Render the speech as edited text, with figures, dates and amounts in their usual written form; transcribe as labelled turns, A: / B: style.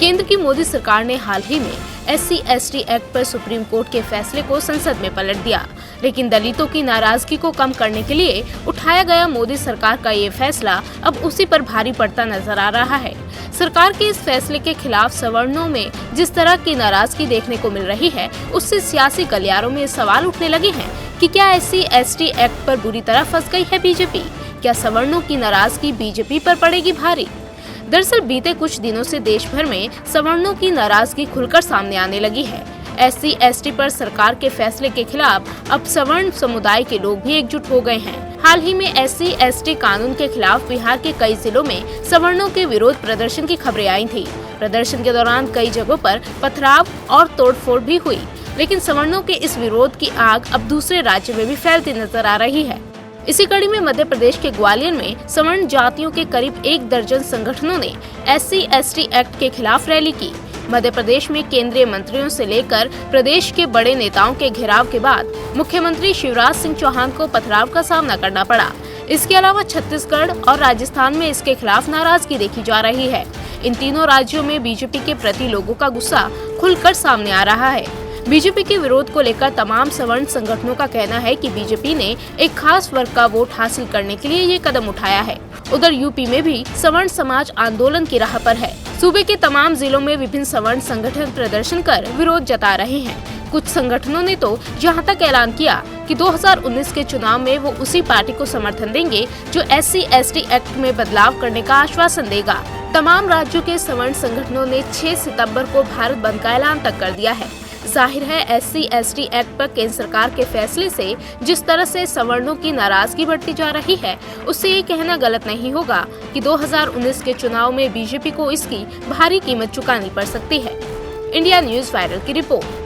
A: केंद्र की मोदी सरकार ने हाल ही में SC/ST एक्ट पर सुप्रीम कोर्ट के फैसले को संसद में पलट दिया, लेकिन दलितों की नाराजगी को कम करने के लिए उठाया गया मोदी सरकार का ये फैसला अब उसी पर भारी पड़ता नजर आ रहा है। सरकार के इस फैसले के खिलाफ सवर्णों में जिस तरह की नाराजगी देखने को मिल रही है, उससे सियासी गलियारों में सवाल उठने लगे हैं कि क्या SC/ST एक्ट पर बुरी तरह फंस गई है बीजेपी? क्या सवर्णों की नाराजगी बीजेपी पर पड़ेगी भारी? दरअसल बीते कुछ दिनों से देश भर में सवर्णों की नाराजगी खुलकर सामने आने लगी है। SC/ST पर सरकार के फैसले के खिलाफ अब सवर्ण समुदाय के लोग भी एकजुट हो गए हैं। हाल ही में SC/ST कानून के खिलाफ बिहार के कई जिलों में सवर्णों के विरोध प्रदर्शन की खबरें आई थी। प्रदर्शन के दौरान कई जगहों पर पथराव और तोड़फोड़ भी हुई, लेकिन सवर्णों के इस विरोध की आग अब दूसरे राज्यों में भी फैलती नजर आ रही है। इसी कड़ी में मध्य प्रदेश के ग्वालियर में सवर्ण जातियों के करीब 1 दर्जन संगठनों ने SC/ST एक्ट के खिलाफ रैली की। मध्य प्रदेश में केंद्रीय मंत्रियों से लेकर प्रदेश के बड़े नेताओं के घेराव के बाद मुख्यमंत्री शिवराज सिंह चौहान को पथराव का सामना करना पड़ा। इसके अलावा छत्तीसगढ़ और राजस्थान में इसके खिलाफ नाराजगी देखी जा रही है। इन तीनों राज्यों में बीजेपी के प्रति लोगों का गुस्सा खुलकर सामने आ रहा है। बीजेपी के विरोध को लेकर तमाम सवर्ण संगठनों का कहना है कि बीजेपी ने एक खास वर्ग का वोट हासिल करने के लिए ये कदम उठाया है। उधर यूपी में भी सवर्ण समाज आंदोलन की राह पर है। सूबे के तमाम जिलों में विभिन्न सवर्ण संगठन प्रदर्शन कर विरोध जता रहे हैं। कुछ संगठनों ने तो यहाँ तक ऐलान किया कि 2019 के चुनाव में वो उसी पार्टी को समर्थन देंगे जो SC/ST एक्ट में बदलाव करने का आश्वासन देगा। तमाम राज्यों के सवर्ण संगठनों ने 6 सितंबर को भारत बंद का ऐलान तक कर दिया है। जाहिर है SC/ST एक्ट पर केंद्र सरकार के फैसले से जिस तरह से सवर्णों की नाराजगी बढ़ती जा रही है, उससे ये कहना गलत नहीं होगा कि 2019 के चुनाव में बीजेपी को इसकी भारी कीमत चुकानी पड़ सकती है। इंडिया न्यूज़ वायरल की रिपोर्ट।